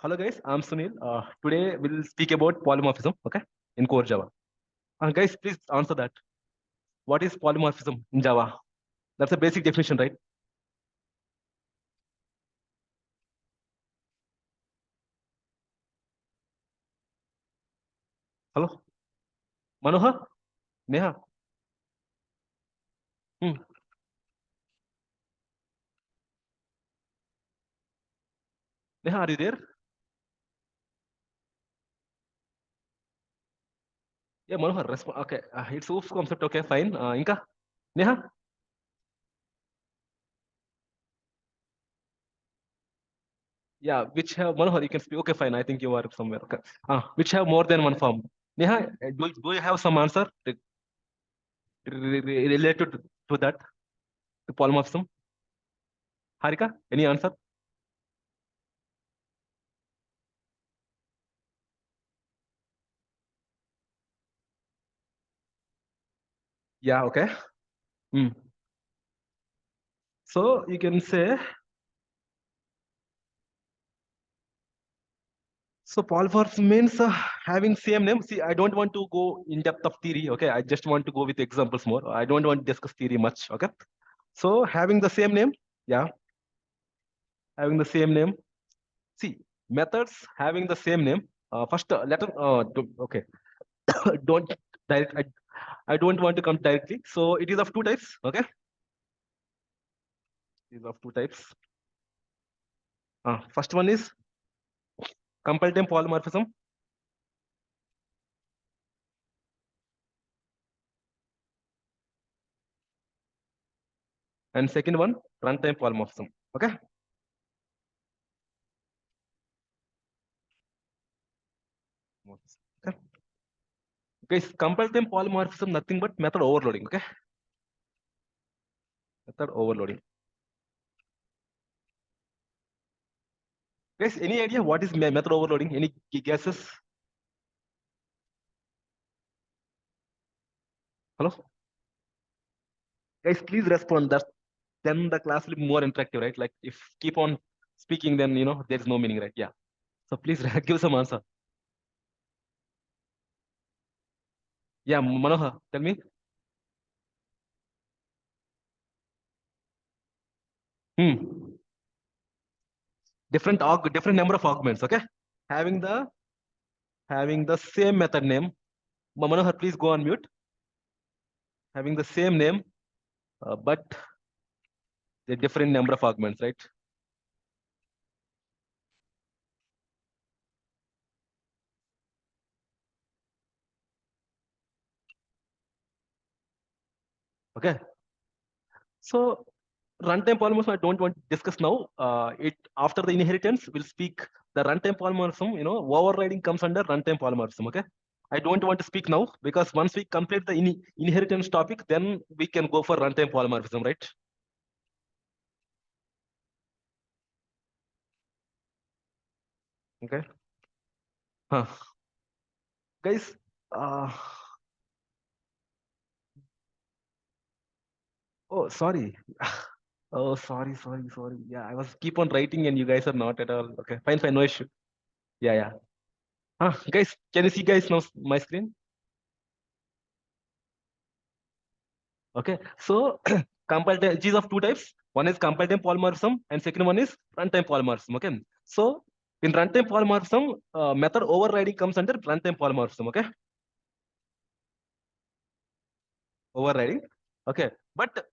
Hello guys, I'm Sunil. Today we'll speak about polymorphism, okay, in core Java. Guys, please answer that. What is polymorphism in Java? That's a basic definition, right? Hello, Manohar, Neha. Hmm. Neha, are you there? Yeah, Manohar, respond. Okay, it's oof concept. Okay, fine. Inka, Neha. Yeah, which have Manohar, you can speak. Okay, fine. I think you are somewhere. Okay. Which have more than one form. Neha, do you have some answer related to that, to polymorphism? Harika, any answer? Yeah, okay. Hmm. So you can say, so polymorph means having same name. See, I don't want to go in depth of theory. Okay, I just want to go with examples more. I don't want to discuss theory much. Okay, so having the same name, yeah, having the same name. See, methods having the same name. First, okay, don't direct. I don't want to come directly. So it is of two types. Okay, it is of two types. First one is comparative polymorphism, and second one runtime polymorphism. Okay. Okay. Guys, comparative polymorphism, nothing but method overloading. Okay, method overloading. Guys, any idea what is method overloading? Any guesses? Hello, guys, please respond. That then the class will be more interactive, right? Like if keep on speaking, then there is no meaning, right? Yeah. So please give some answer. Yeah, Manohar, tell me. Hmm. Different number of arguments. Okay. Having the having the same method name. Manohar, please go on mute. Having the same name, but the different number of arguments, right? Okay. So runtime polymorphism, I don't want to discuss now. It after the inheritance, we'll speak the runtime polymorphism. Overriding comes under runtime polymorphism. Okay. I don't want to speak now because once we complete the inheritance topic, then we can go for runtime polymorphism, right? Okay. Huh. Guys, uh, oh, sorry. Oh, sorry. Yeah, I was keep on writing and you guys are not at all. Okay, fine, no issue. Yeah, yeah. Guys, can you see guys now my screen? Okay, so comparative G is of two types. One is comparative polymorphism, and second one is runtime polymorphism. Okay, so in runtime polymorphism, method overriding comes under runtime polymorphism. Okay, overriding. Okay, but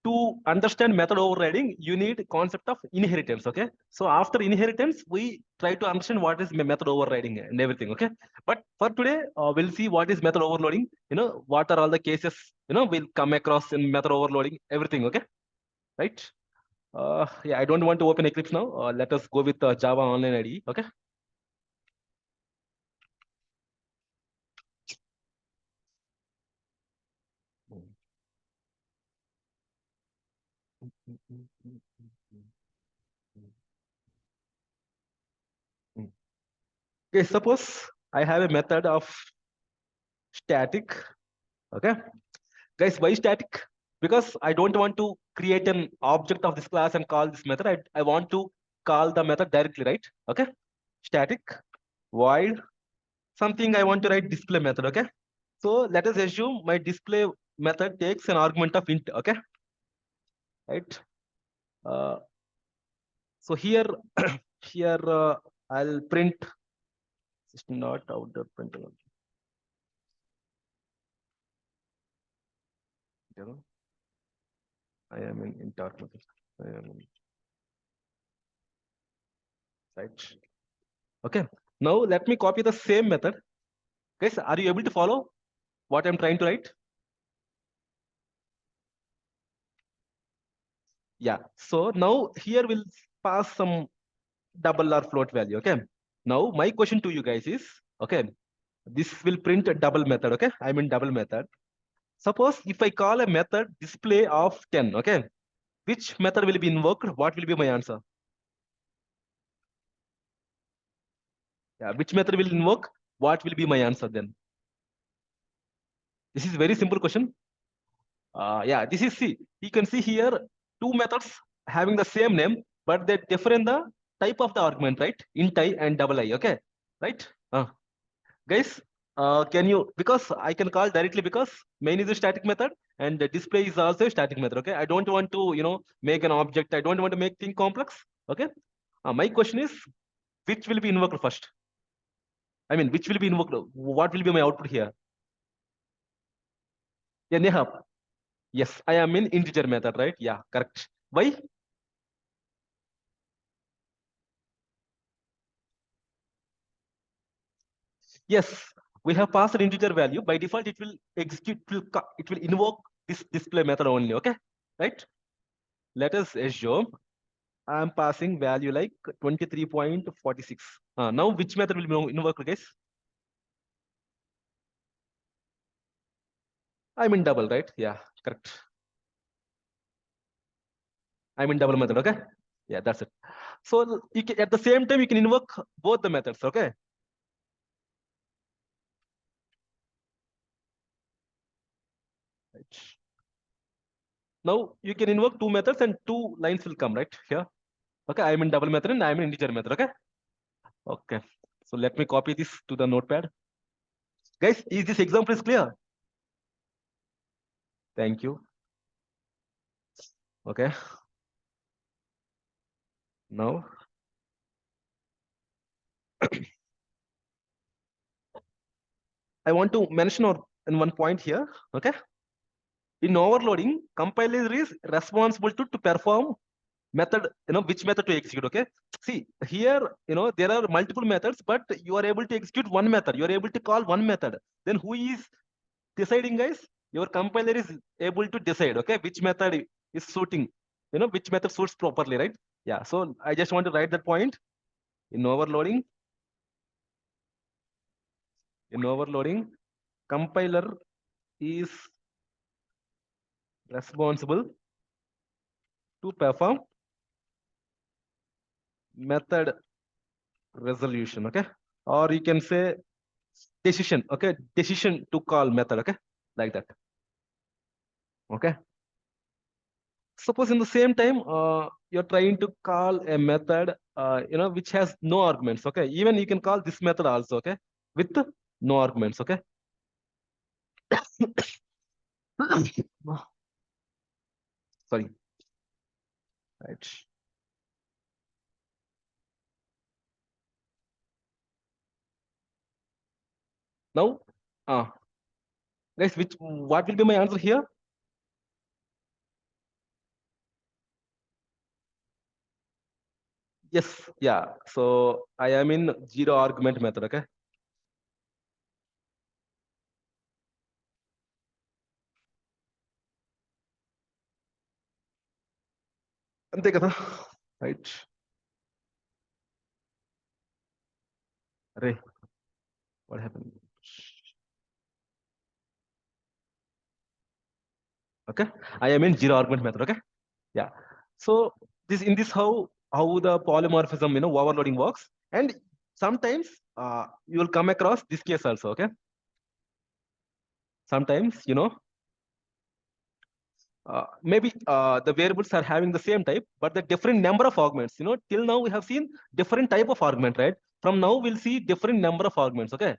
to understand method overriding, you need concept of inheritance. Okay, so after inheritance, we try to understand what is method overriding and everything. Okay, but for today, we'll see what is method overloading. What are all the cases we'll come across in method overloading. Everything. Okay, right? Yeah, I don't want to open Eclipse now. Let us go with Java Online IDE. Okay. Okay, suppose I have a method of static. Okay, guys, why static? Because I don't want to create an object of this class and call this method. I want to call the method directly, right? Okay. static void something I want to write display method. Okay, so let us assume my display method takes an argument of int. Okay, right. uh, so here here I'll print system not out the print. I am in int argument. I am in, right. Okay, now let me copy the same method. Guys, are you able to follow what I'm trying to write? Yeah, so now here we'll pass some double or float value. Okay, now my question to you guys is, okay, this will print a double method. Okay, I mean double method. Suppose if I call a method display of 10, okay, which method will be invoked? What will be my answer? Yeah, which method will invoke? What will be my answer then? This is very simple question. Yeah, this is C. You can see here two methods having the same name, but they differ in the type of the argument, right? Int I and double I. Okay, right? Guys, can you, because I can call directly because main is a static method and the display is also a static method. Okay, I don't want to, make an object. I don't want to make things complex. Okay, my question is, which will be invoked first? I mean, which will be invoked? What will be my output here? Yeah, Neha. Yes, I am in integer method, right? Yeah, correct. Why? Yes, we have passed an integer value. By default, it will execute, it will invoke this display method only. Okay, right? Let us assume I'm passing value like 23.46. Now, which method will be invoked, guys? I'm in double, right? Yeah, correct. I'm in double method. Okay. Yeah, that's it. So you can, at the same time, you can invoke both the methods. Okay. Right. Now you can invoke two methods and two lines will come right here. Okay, I'm in double method and I'm in integer method. Okay. Okay. So let me copy this to the notepad. Guys, is this example is clear? Thank you. Okay. Now I want to mention or in one point here. Okay. In overloading, compiler is responsible to perform method, which method to execute. Okay. See here, there are multiple methods, but you are able to execute one method. You are able to call one method. Then who is deciding, guys? Your compiler is able to decide, okay, which method is suiting, which method suits properly, right? Yeah, so I just want to write that point. In overloading, compiler is responsible to perform method resolution, okay, or you can say decision, okay, decision to call method, okay, like that. Okay, suppose in the same time you're trying to call a method which has no arguments. Okay, even you can call this method also, okay, with no arguments. Okay. Sorry. Right. Now, guys, which what will be my answer here? Yes, yeah, so I am in zero argument method. Okay. అంతే కదా, right? Array, what happened? Okay, I am in zero argument method. Okay. Yeah, so this in this how the polymorphism overloading works. And sometimes you will come across this case also. Okay, sometimes maybe the variables are having the same type but the different number of arguments. Till now we have seen different type of argument, right? From now we'll see different number of arguments. Okay.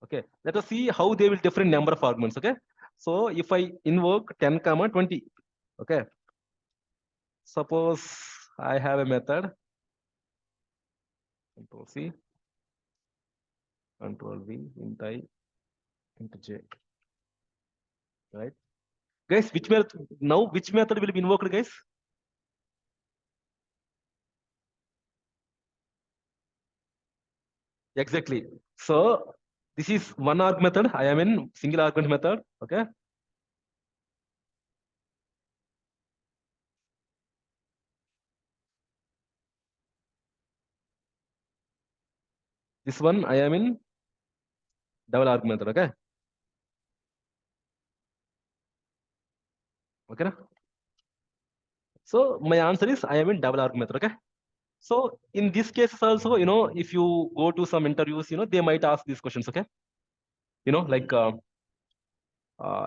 Okay, let us see how they will different number of arguments. Okay, so if I invoke 10 comma 20, okay, suppose I have a method, control C, control V, int I, int J, right? Guys, which method now? Which method will be invoked, guys? Exactly. So this is one arg method. I am in single argument method. Okay. This one I am in double argument method. Okay. Okay. So my answer is I am in double argument method. Okay. So in this case also, if you go to some interviews, they might ask these questions. Okay. Like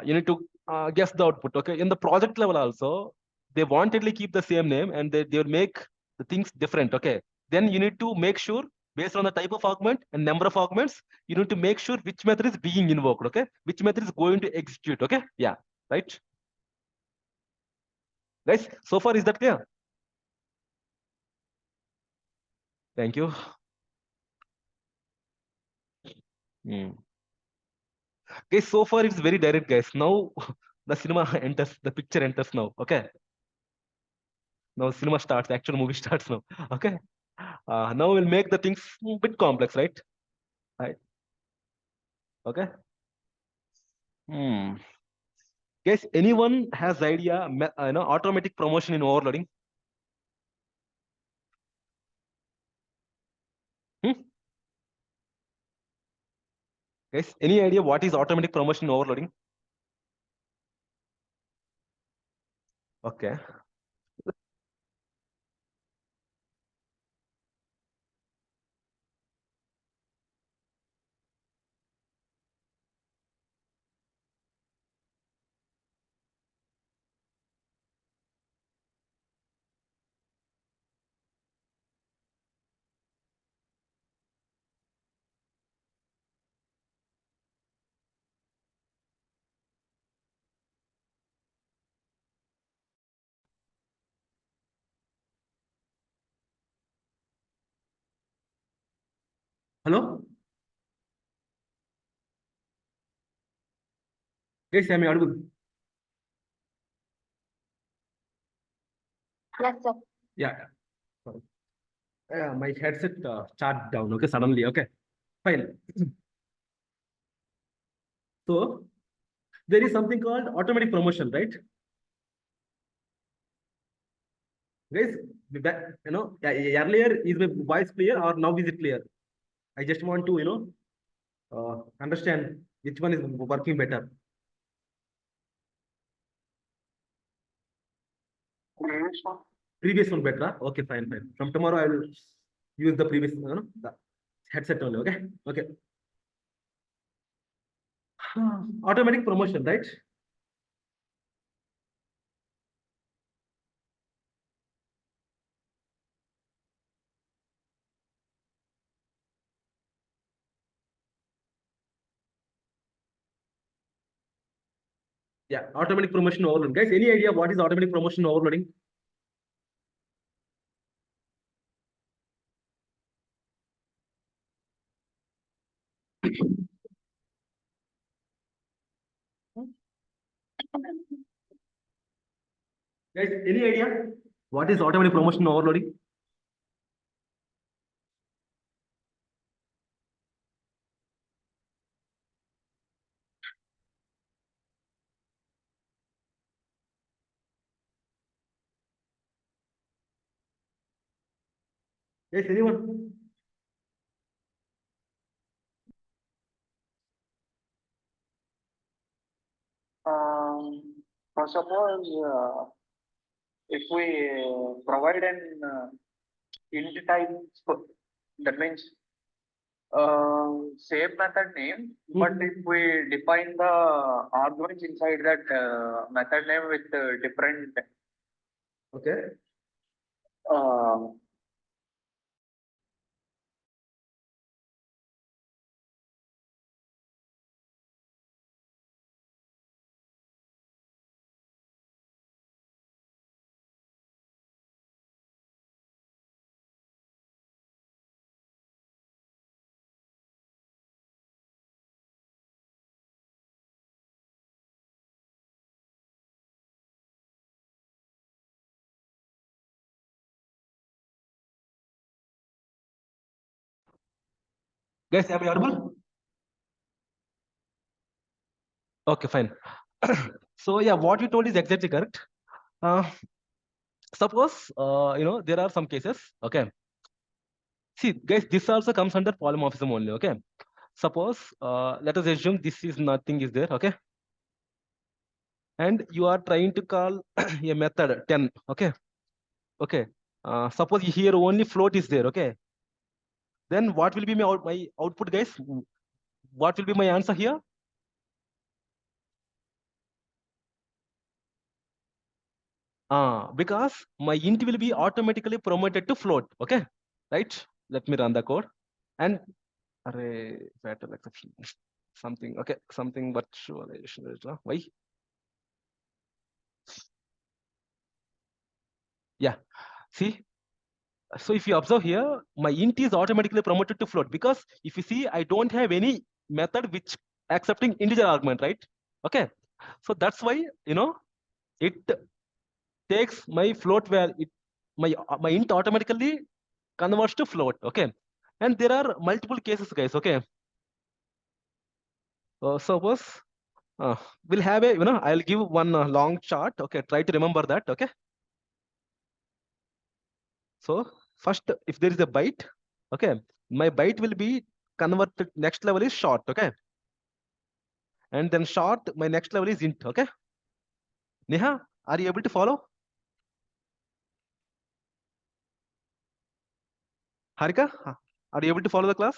you need to guess the output. Okay. In the project level also, they wantedly keep the same name and they will make the things different. Okay. Then you need to make sure based on the type of argument and number of arguments, you need to make sure which method is being invoked. Okay. Which method is going to execute. Okay. Yeah. Right. Guys, so far is that clear? Thank you. Okay, so far it's very direct, guys. Now the cinema enters, the picture enters now. Okay. Now cinema starts, actual movie starts now. Okay. Now we'll make the things a bit complex, right? Right. Okay. Hmm. Guys, anyone has idea, automatic promotion in overloading? Hmm? Guys, any idea what is automatic promotion in overloading? Okay. Hello? Guys, am I audible? Yes, sir. Yeah. Sorry. My headset charged down. Okay, suddenly. Okay, fine. So there is something called automatic promotion, right? Guys, earlier is my voice clear or now is it clear? I just want to, understand which one is working better. Previous one better. Huh? Okay, fine, fine. From tomorrow I will use the previous, the headset only. Okay, okay. Automatic promotion, right? Yeah, automatic promotion overload. Guys, any idea what is automatic promotion overloading? Guys, any idea what is automatic promotion overloading? Yes, anyone? First of all, if we provide an int type, that means same method name, but if we define the arguments inside that method name with different Okay. Uh, Guys, am I audible? Okay, fine. So yeah, what you told is exactly correct. Uh, suppose there are some cases. Okay, see, guys, this also comes under polymorphism only. Okay, suppose let us assume this is nothing is there. Okay, and you are trying to call a method 10. Okay, okay. Suppose here only float is there. Okay, then what will be my output, guys? What will be my answer here? Because my int will be automatically promoted to float. Okay, right? Let me run the code. And array fatal exception. Something okay, something virtualization. Why? Yeah. See, so if you observe here, my int is automatically promoted to float because if you see, I don't have any method which accepting integer argument, right? Okay. So that's why it takes my float value. My int automatically converts to float. Okay. And there are multiple cases, guys. Okay. Suppose uh, we'll have a I'll give one long chart. Okay. Try to remember that. Okay. So first, if there is a byte, okay, my byte will be converted. Next level is short, okay, and then short. My next level is int, okay. Neha, are you able to follow? Harika, are you able to follow the class?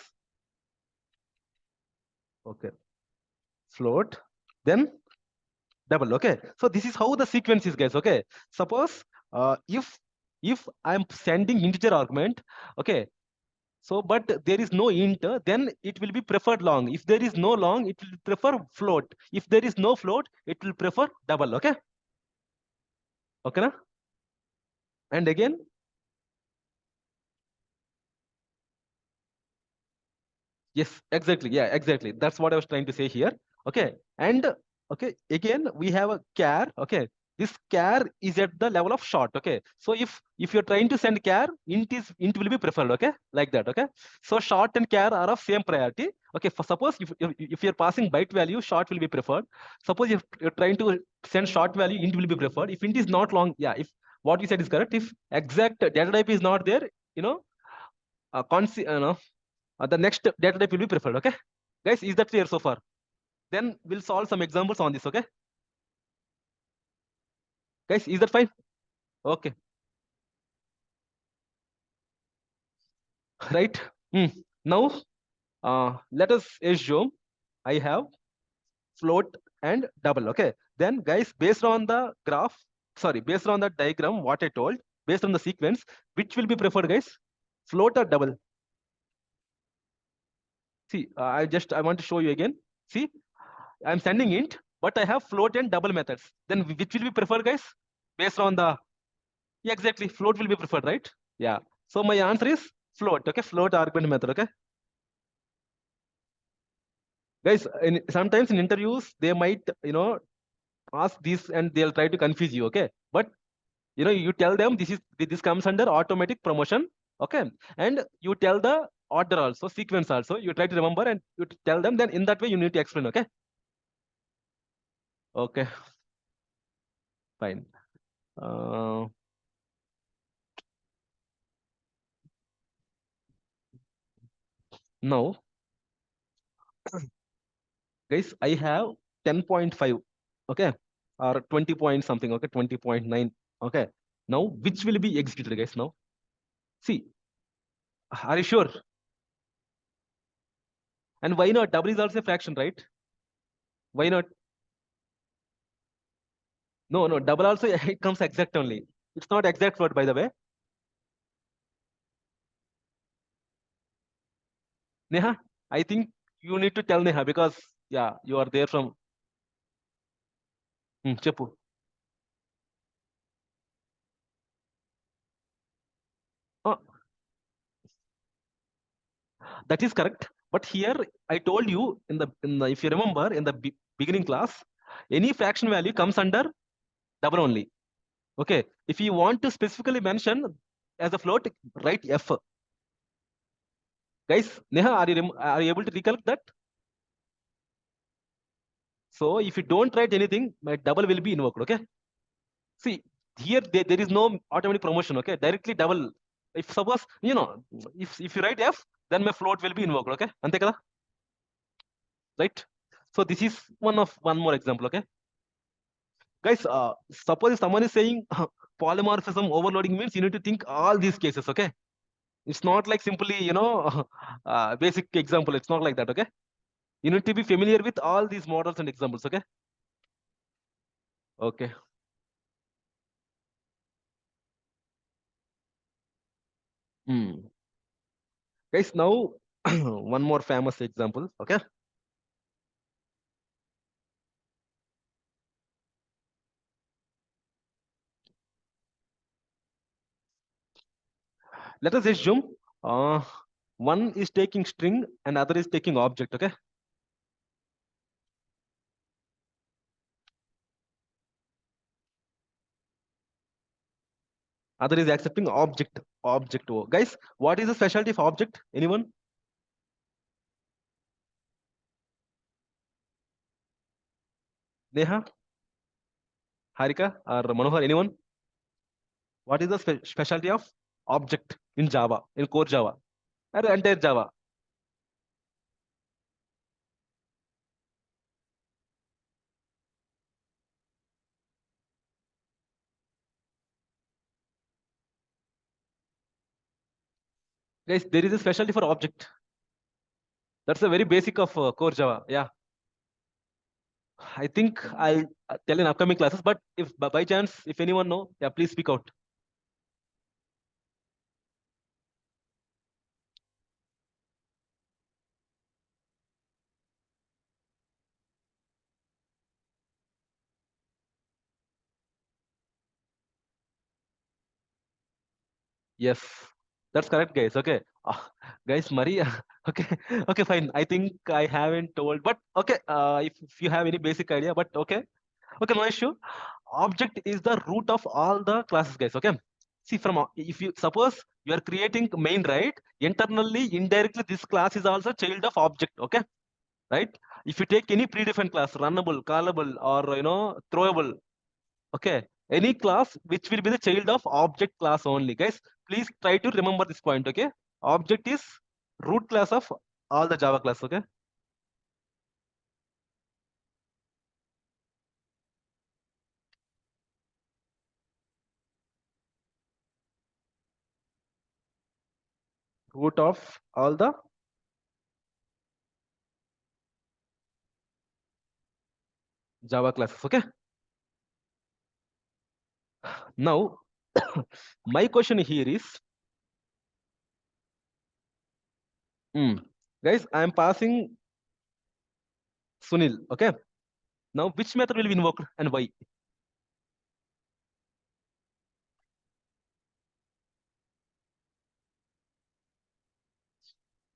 Okay, float, then double. Okay, so this is how the sequence is, guys. Okay, suppose if I'm sending integer argument, okay. So, but there is no int, then it will be preferred long. If there is no long, it will prefer float. If there is no float, it will prefer double. Okay. Okay. Na? And again, yes, exactly. Yeah, exactly. That's what I was trying to say here. Okay. And okay, again, we have a char. Okay. This char is at the level of short. Okay. So if you're trying to send char, int will be preferred. Okay, like that. Okay. So short and char are of same priority. Okay. For suppose if you're passing byte value, short will be preferred. Suppose if you're trying to send short value, int will be preferred. If int is not long, yeah. If what you said is correct, if exact data type is not there, you know, the next data type will be preferred. Okay, guys, is that clear so far? Then we'll solve some examples on this. Okay, guys, is that fine? Okay, right. Now let us assume I have float and double. Okay, then guys, based on the graph, sorry, based on the diagram what I told, based on the sequence, which will be preferred, guys? Float or double? See, I want to show you again. See, I'm sending int, but I have float and double methods. Then which will be preferred, guys? Based on the exactly float will be preferred, right? Yeah. So my answer is float. Okay, float argument method. Okay, guys. Sometimes in interviews they might ask this and they'll try to confuse you. Okay, but you tell them this comes under automatic promotion. Okay, and you tell the order also, sequence also. You try to remember and you tell them. Then in that way you need to explain. Okay. Okay. Fine. Uh, now, guys, I have 10.5. Okay, or 20 point something. Okay, 20.9. Okay, now which will be executed, guys? Now, see, are you sure? And why not? Double is also a fraction, right? Why not? No, no, double also it comes exact only. It's not exact word, by the way. Neha, I think you need to tell Neha because yeah, you are there from Chepu. Oh, that is correct. But here I told you in the if you remember in the beginning class, any fraction value comes under double only. Okay. If you want to specifically mention as a float, write F. Guys, Neha, are you able to recollect that? So if you don't write anything, my double will be invoked. Okay. See, here there is no automatic promotion. Okay. Directly double. If suppose, if you write F, then my float will be invoked. Okay. Ante kada? Right? So this is one more example. Okay. Guys, suppose if someone is saying polymorphism overloading means you need to think all these cases. Okay. It's not like simply, basic example. It's not like that. Okay. You need to be familiar with all these models and examples. Okay. Okay. Hmm. Guys, now one more famous example. Okay. Let us assume uh, one is taking string and other is taking object. Okay. Other is accepting object. Object. Oh. Guys, what is the specialty of object? Anyone? Neha, Harika, or Manohar? Anyone? What is the specialty of object in Java, in core Java, or entire Java? Guys, there is a specialty for object. That's a very basic of core Java. Yeah, I think I'll tell in upcoming classes. But if by chance, if anyone know, yeah, please speak out. Yes, that's correct, guys. Okay, guys, Maria. Okay, okay, fine. I think I haven't told, but okay. If you have any basic idea, but okay, okay, no issue. Object is the root of all the classes, guys. Okay. See, if you suppose you are creating main, right? Internally, indirectly, this class is also child of object. Okay, right? If you take any predefined class, runnable, callable, or throwable, okay, any class which will be the child of object class only, guys. Please try to remember this point. Okay, object is root class of all the Java class. Okay, root of all the Java classes. Okay, now my question here is, hmm, guys, I am passing Sunil. Okay, now which method will be invoked and why?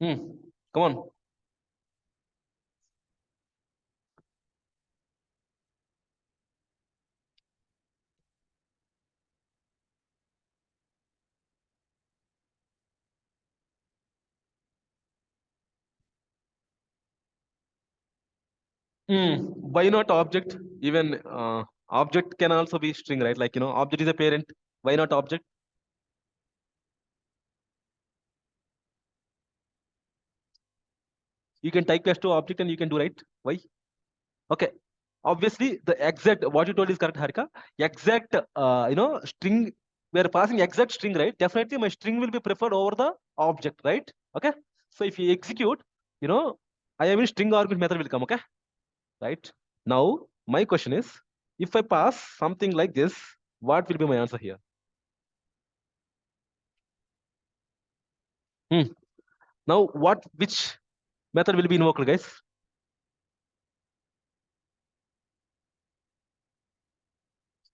Come on. Why not object? Even object can also be string, right? Like, object is a parent. Why not object? You can type as to object and you can do right. Why? Okay. Obviously, the exact what you told is correct, Harika. Exact, string. We are passing exact string, right? Definitely, my string will be preferred over the object, right? Okay. So if you execute, you know, I mean string argument method will come. Okay, right? Now my question is, if I pass something like this, what will be my answer here? Hmm. Now, which method will be invoked, guys?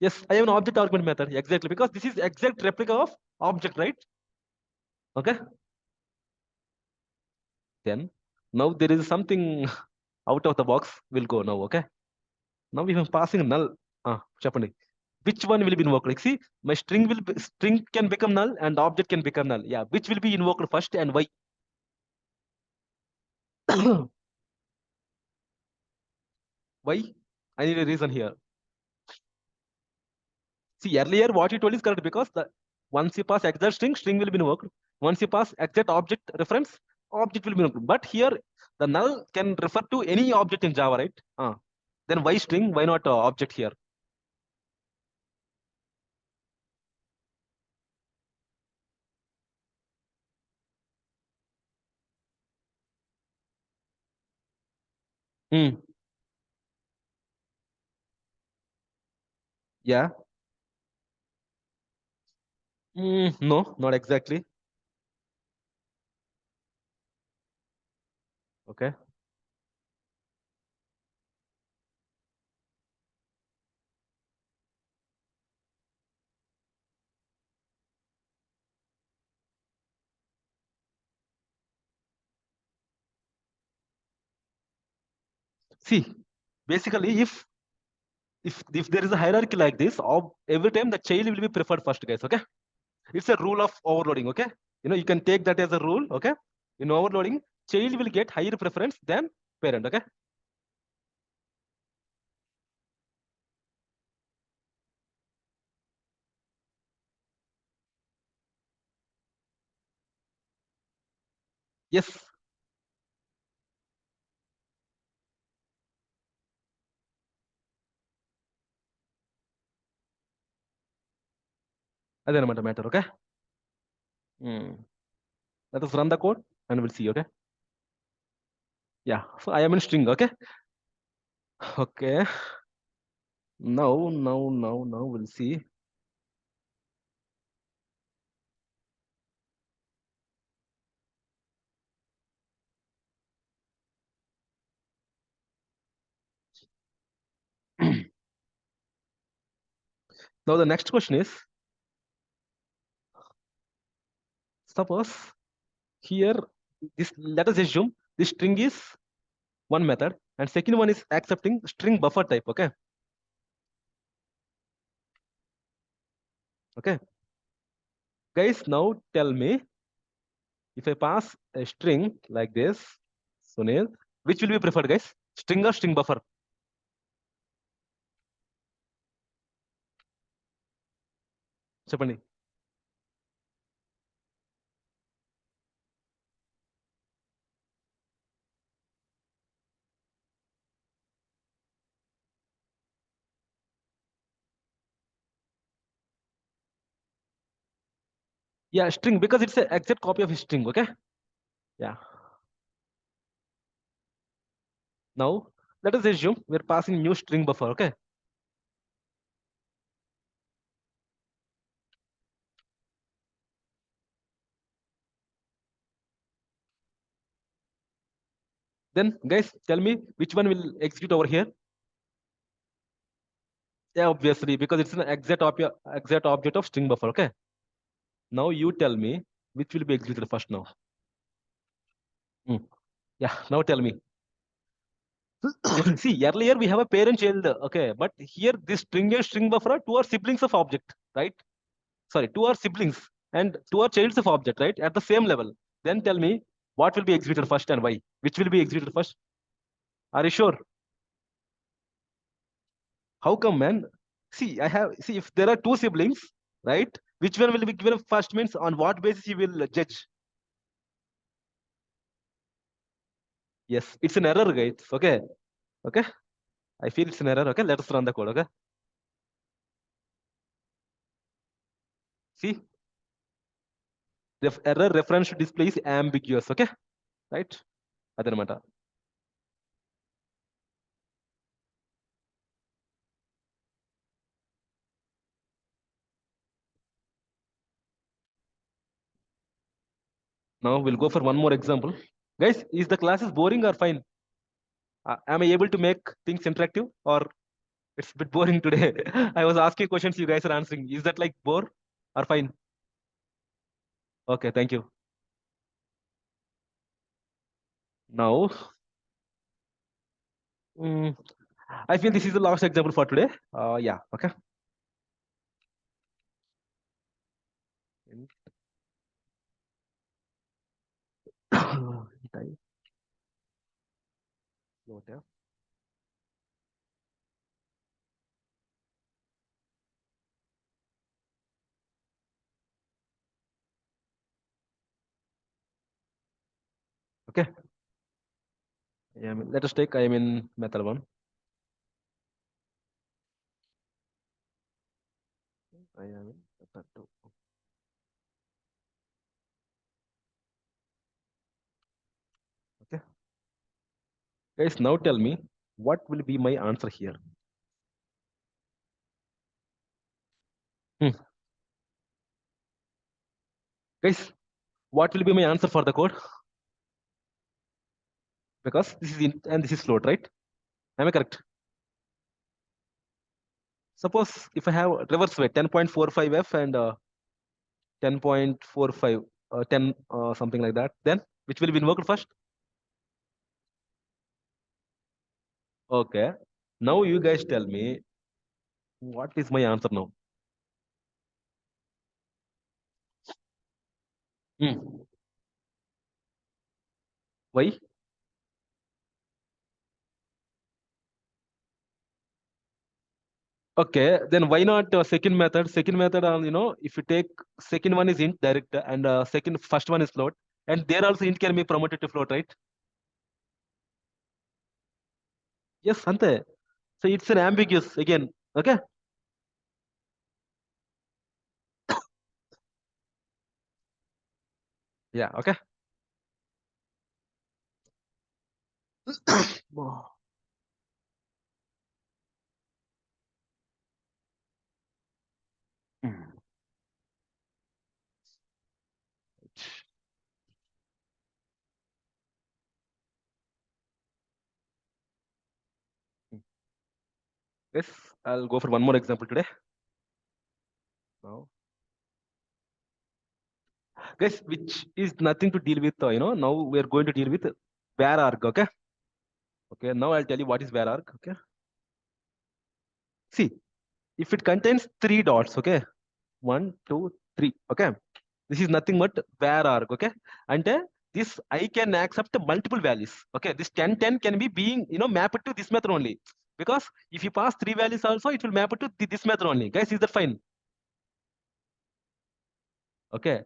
Yes, I have an object argument method, exactly, because this is exact replica of object, right? Okay. Then now there is something out of the box will go now. Okay. Now we are passing null. Chapandi. Which one will be invoked? Like, see, my string can become null and object can become null. Yeah, which will be invoked first and why? Why? I need a reason here. See, earlier what you told is correct because the once you pass exact string, string will be invoked. Once you pass exact object reference, object will be invoked. But here the null can refer to any object in Java, right? Then why string? Why not object here? Hmm. Yeah. No, not exactly. Okay. See, basically, if there is a hierarchy like this, of every time the child will be preferred first, guys. Okay. It's a rule of overloading. Okay. You can take that as a rule. Okay. In overloading, child will get higher preference than parent. Okay. Yes. That matter. Okay. Let us run the code and we'll see. Okay. Yeah. So I am in string. Okay. Okay. Now we'll see. Now the next question is, suppose here this, let us assume this string is one method and second one is accepting string buffer type. Okay. Okay. Guys, now tell me, if I pass a string like this, Sunil, which will be preferred, guys? String or string buffer? Chapandi. Yeah, string, because it's an exact copy of a string. Okay. Yeah. Now let us assume we're passing new string buffer. Okay. Then guys, tell me which one will execute over here. Yeah, obviously, because it's an exact object of string buffer. Okay. Now you tell me which will be executed first now. Yeah. Now tell me. See, earlier we have a parent child. Okay, but here this string and string buffer are two are siblings of object, right? Sorry, two are siblings and two are childs of object, right? At the same level. Then tell me what will be executed first and why? Which will be executed first? Are you sure? How come, man? See if there are two siblings, right? Which one will be given first means on what basis you will judge? Yes, it's an error, guys. Okay. Okay. I feel it's an error. Okay, let us run the code. Okay. See, the error reference to display is ambiguous. Okay, right? Adana. Now we'll go for one more example. Guys, is the classes boring or fine? Am I able to make things interactive or it's a bit boring today? I was asking questions, you guys are answering. Is that like bore or fine? Okay, thank you. Now, mm, I feel this is the last example for today. Yeah, okay. Time, float, yeah. Okay. Let us take, I am in method one. I am in method two. Okay. Guys, now tell me what will be my answer here. Hmm. Guys, what will be my answer for the code? Because this is in and this is float, right? Am I correct? Suppose if I have reverse way 10.45f and 10.45, 10 something like that, then which will be invoked first? Okay. Now you guys tell me what is my answer now? Hmm. Why? Okay, then why not second method? Second method, if you take second one is int direct and second first one is float, and there also int can be promoted to float, right? Yes, ante. So it's an ambiguous again. Okay. Yeah. Okay. Oh. Hmm. Yes, I'll go for one more example today. Now, guys, which is nothing to deal with. Now we are going to deal with var arg. Okay. Okay. Now I'll tell you what is var arg. Okay. See, if it contains three dots, okay, one, two, three. Okay. This is nothing but var arg. Okay. And this I can accept multiple values. Okay. This 10, 10 can be being mapped to this method only. Because if you pass three values also, it will map it to this method only. Guys, is that fine? Okay.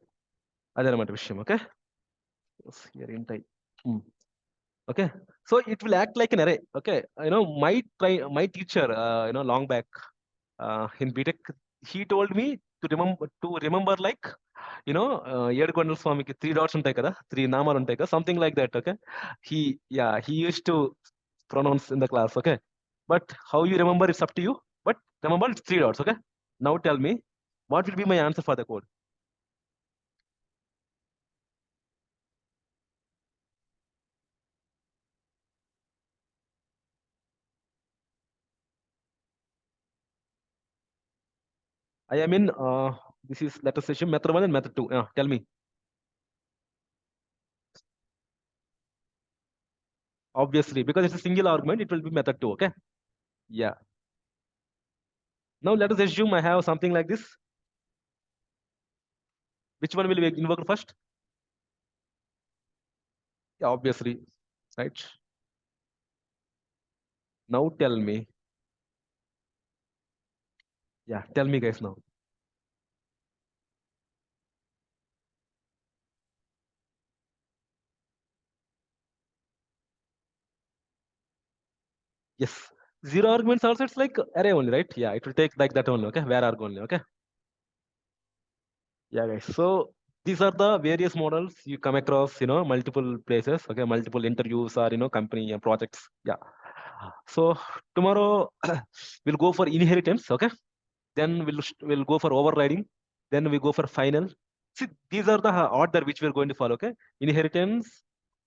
Adaramat Visham. Okay. Yes, here in type. Okay. So it will act like an array. Okay. My teacher, long back in BTech, he told me to remember like, ఏడుకొండల స్వామికి three dots ఉంటాయి కదా, three నామాలు ఉంటాయి కదా, something like that. Okay. He used to pronounce in the class. Okay. But how you remember, it's up to you. But remember, it's three dots. Okay. Now tell me, what will be my answer for the code? I am in, this is, let us say, method one and method two. Tell me. Obviously, because it's a single argument, it will be method two. Okay. Yeah. Now let us assume I have something like this. Which one will be invoked first? Yeah, obviously. Right. Now tell me. Yeah, tell me guys now. Yes. Zero arguments also, it's like array only, right? Yeah, it will take like that only. Okay. Where arg only. Okay. Yeah, guys. So these are the various models you come across, multiple places. Okay. Multiple interviews or, company and projects. Yeah. So tomorrow we'll go for inheritance. Okay. Then we'll go for overriding. Then we go for final. See, these are the order which we're going to follow. Okay. Inheritance,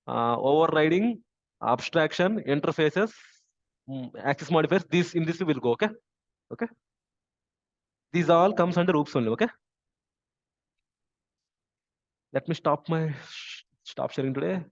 overriding, abstraction, interfaces, access modifiers. This in this we will go. Okay. Okay. These all comes under OOPS only. Okay. Let me stop sharing today.